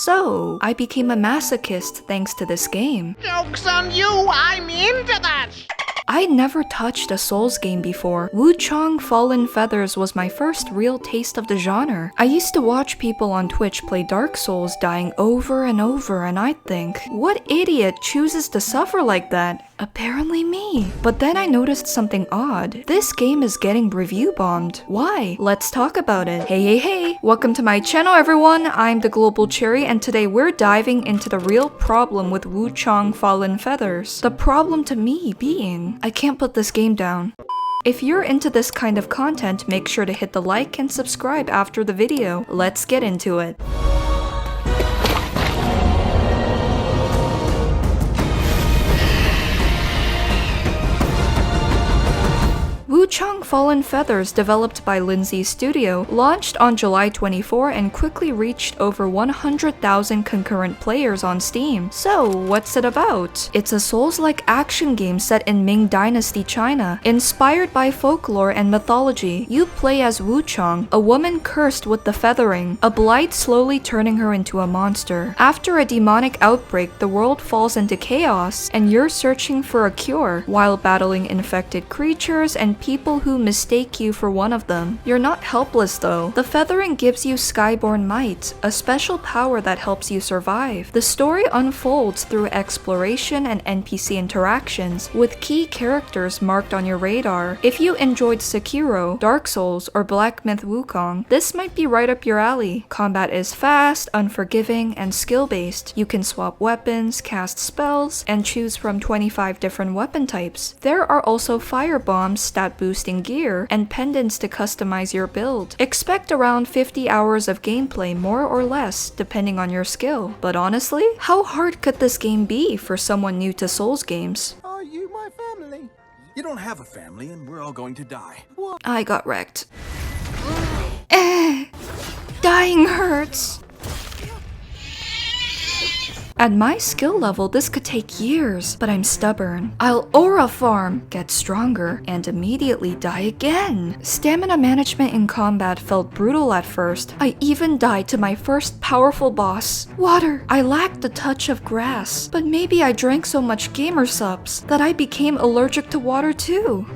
So, I became a masochist thanks to this game. Joke's on you, I'm into that! I never touched a Souls game before. Wuchang Fallen Feathers was my first real taste of the genre. I used to watch people on Twitch play Dark Souls dying over and over, and I'd think, what idiot chooses to suffer like that? Apparently me. But then I noticed something odd. This game is getting review bombed. Why? Let's talk about it. Hey. Welcome to my channel, everyone. I'm the globalcherry, and today we're diving into the real problem with Wuchang Fallen Feathers. The problem to me being, I can't put this game down. If you're into this kind of content, make sure to hit the like and subscribe after the video. Let's get into it. Wuchang Fallen Feathers, developed by Lindsay Studio, launched on July 24 and quickly reached over 100,000 concurrent players on Steam. So, what's it about? It's a Souls-like action game set in Ming Dynasty China. Inspired by folklore and mythology, you play as Wuchang, a woman cursed with the feathering, a blight slowly turning her into a monster. After a demonic outbreak, the world falls into chaos, and you're searching for a cure, while battling infected creatures and people who mistake you for one of them. You're not helpless though. The feathering gives you skyborn might, a special power that helps you survive. The story unfolds through exploration and NPC interactions, with key characters marked on your radar. If you enjoyed Sekiro, Dark Souls, or Black Myth Wukong, this might be right up your alley. Combat is fast, unforgiving, and skill-based. You can swap weapons, cast spells, and choose from 25 different weapon types. There are also fire bombs, stat boosting gear, and pendants to customize your build. Expect around 50 hours of gameplay, more or less, depending on your skill. But honestly, how hard could this game be for someone new to Souls games? Are you my family? You don't have a family and we're all going to die. What? I got wrecked. Dying hurts. At my skill level, this could take years, but I'm stubborn. I'll aura farm, get stronger, and immediately die again. Stamina management in combat felt brutal at first. I even died to my first powerful boss, water. I lacked the touch of grass, but maybe I drank so much gamer subs that I became allergic to water too.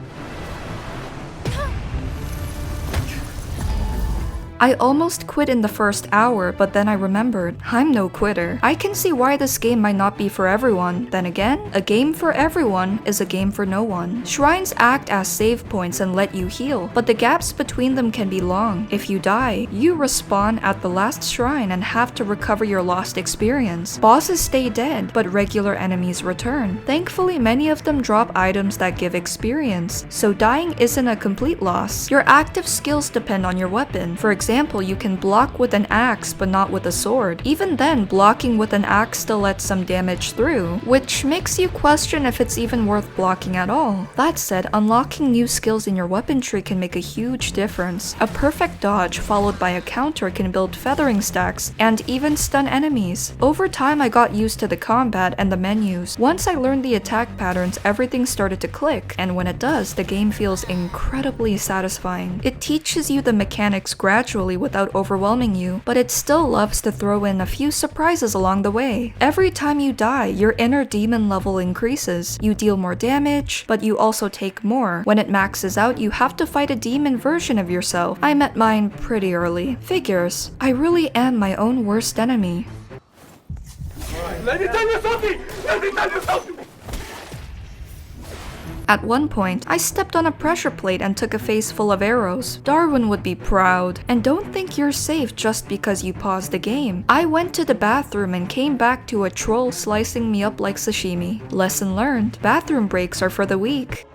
I almost quit in the first hour, but then I remembered, I'm no quitter. I can see why this game might not be for everyone. Then again, a game for everyone is a game for no one. Shrines act as save points and let you heal, but the gaps between them can be long. If you die, you respawn at the last shrine and have to recover your lost experience. Bosses stay dead, but regular enemies return. Thankfully, many of them drop items that give experience, so dying isn't a complete loss. Your active skills depend on your weapon. For example, you can block with an axe but not with a sword. Even then, blocking with an axe still lets some damage through, which makes you question if it's even worth blocking at all. That said, unlocking new skills in your weapon tree can make a huge difference. A perfect dodge followed by a counter can build feathering stacks and even stun enemies. Over time, I got used to the combat and the menus. Once I learned the attack patterns, everything started to click, and when it does, the game feels incredibly satisfying. It teaches you the mechanics gradually without overwhelming you, but it still loves to throw in a few surprises along the way. Every time you die, your inner demon level increases. You deal more damage, but you also take more. When it maxes out, you have to fight a demon version of yourself. I met mine pretty early. Figures. I really am my own worst enemy. Let me tell you something! Let me tell you something! At one point, I stepped on a pressure plate and took a face full of arrows. Darwin would be proud. And don't think you're safe just because you paused the game. I went to the bathroom and came back to a troll slicing me up like sashimi. Lesson learned. Bathroom breaks are for the weak.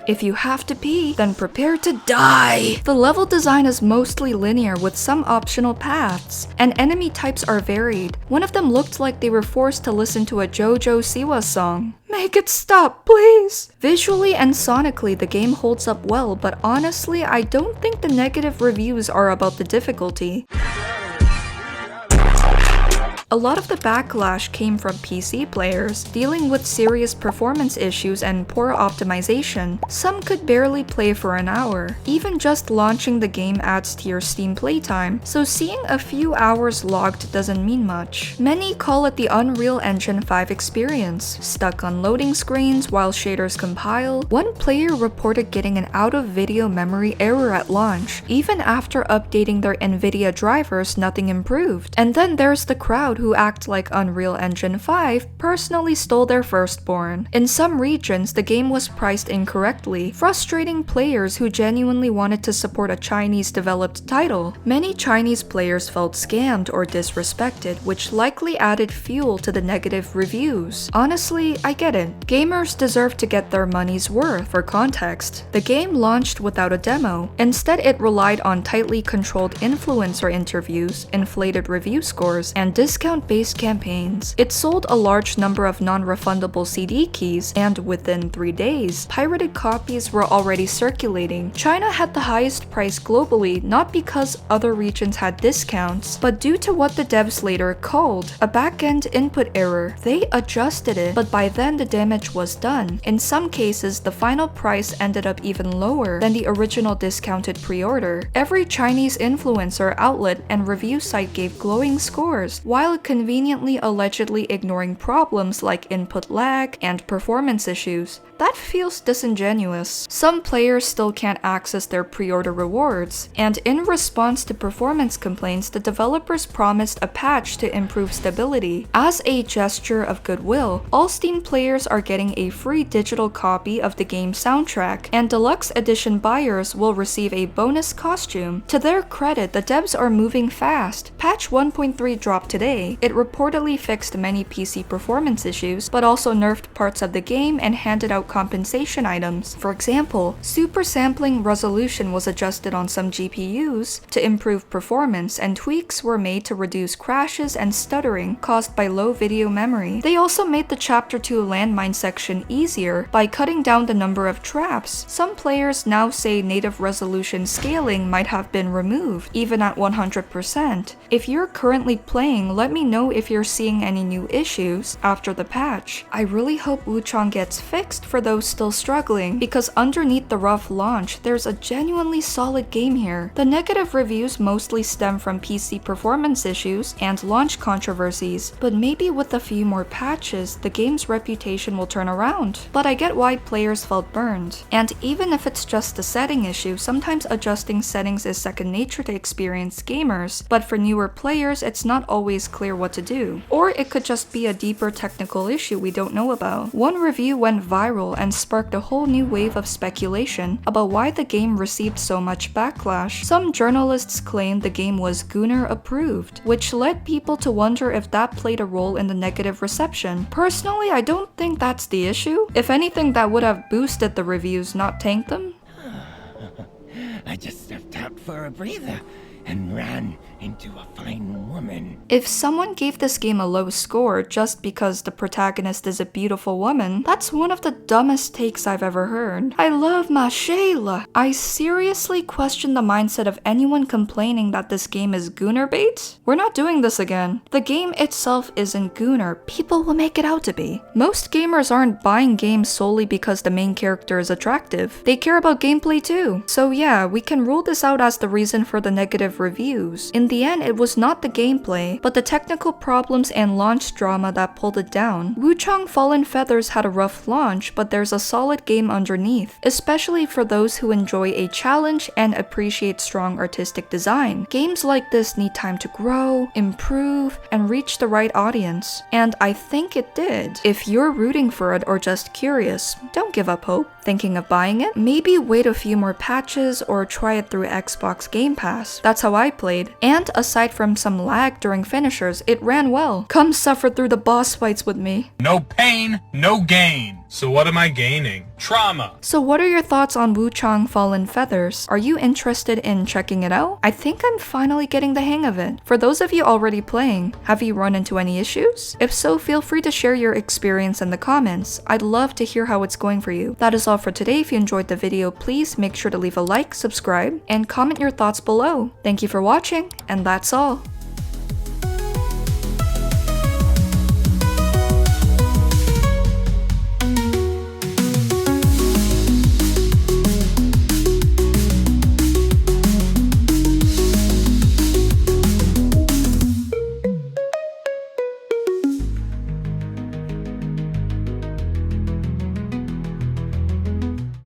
If you have to pee, then prepare to die! The level design is mostly linear with some optional paths, and enemy types are varied. One of them looked like they were forced to listen to a JoJo Siwa song. Make it stop, please! Visually and sonically, the game holds up well, but honestly, I don't think the negative reviews are about the difficulty. A lot of the backlash came from PC players dealing with serious performance issues and poor optimization. Some could barely play for an hour. Even just launching the game adds to your Steam playtime, so seeing a few hours logged doesn't mean much. Many call it the Unreal Engine 5 experience, stuck on loading screens while shaders compile. One player reported getting an out-of-video memory error at launch. Even after updating their NVIDIA drivers, nothing improved. And then there's the crowd who act like Unreal Engine 5 personally stole their firstborn. In some regions, the game was priced incorrectly, frustrating players who genuinely wanted to support a Chinese-developed title. Many Chinese players felt scammed or disrespected, which likely added fuel to the negative reviews. Honestly, I get it. Gamers deserve to get their money's worth. For context, the game launched without a demo. Instead, it relied on tightly controlled influencer interviews, inflated review scores, and discount-based campaigns. It sold a large number of non-refundable CD keys, and within 3 days, pirated copies were already circulating. China had the highest price globally, not because other regions had discounts, but due to what the devs later called a back-end input error. They adjusted it, but by then the damage was done. In some cases, the final price ended up even lower than the original discounted pre-order. Every Chinese influencer, outlet, and review site gave glowing scores, while conveniently allegedly ignoring problems like input lag and performance issues. That feels disingenuous. Some players still can't access their pre-order rewards, and in response to performance complaints, the developers promised a patch to improve stability. As a gesture of goodwill, all Steam players are getting a free digital copy of the game's soundtrack, and deluxe edition buyers will receive a bonus costume. To their credit, the devs are moving fast. Patch 1.3 dropped today. It reportedly fixed many PC performance issues, but also nerfed parts of the game and handed out compensation items. For example, super sampling resolution was adjusted on some GPUs to improve performance, and tweaks were made to reduce crashes and stuttering caused by low video memory. They also made the Chapter 2 landmine section easier by cutting down the number of traps. Some players now say native resolution scaling might have been removed, even at 100%. If you're currently playing, let me know if you're seeing any new issues after the patch. I really hope Wuchang gets fixed for those still struggling, because underneath the rough launch, there's a genuinely solid game here. The negative reviews mostly stem from PC performance issues and launch controversies, but maybe with a few more patches, the game's reputation will turn around. But I get why players felt burned. And even if it's just a setting issue, sometimes adjusting settings is second nature to experienced gamers, but for newer players, it's not always clear what to do. Or it could just be a deeper technical issue we don't know about. One review went viral and sparked a whole new wave of speculation about why the game received so much backlash. Some journalists claimed the game was Gooner Approved, which led people to wonder if that played a role in the negative reception. Personally, I don't think that's the issue. If anything, that would have boosted the reviews, not tanked them. I just stepped out for a breather and ran into a fine woman. If someone gave this game a low score just because the protagonist is a beautiful woman, that's one of the dumbest takes I've ever heard. I love my Shayla. I seriously question the mindset of anyone complaining that this game is Gooner bait. We're not doing this again. The game itself isn't Gooner. People will make it out to be. Most gamers aren't buying games solely because the main character is attractive. They care about gameplay too. So yeah, we can rule this out as the reason for the negative reviews. In the end, it was not the gameplay, but the technical problems and launch drama that pulled it down. Wuchang Fallen Feathers had a rough launch, but there's a solid game underneath, especially for those who enjoy a challenge and appreciate strong artistic design. Games like this need time to grow, improve, and reach the right audience. And I think it did. If you're rooting for it or just curious, don't give up hope. Thinking of buying it? Maybe wait a few more patches or try it through Xbox Game Pass. That's how I played. And aside from some lag during finishers, it ran well. Come suffer through the boss fights with me. No pain, no gain. So what am I gaining? Trauma. So what are your thoughts on Wuchang Fallen Feathers? Are you interested in checking it out? I think I'm finally getting the hang of it. For those of you already playing, have you run into any issues? If so, feel free to share your experience in the comments. I'd love to hear how it's going for you. That is all for today. If you enjoyed the video, please make sure to leave a like, subscribe, and comment your thoughts below. Thank you for watching, and that's all.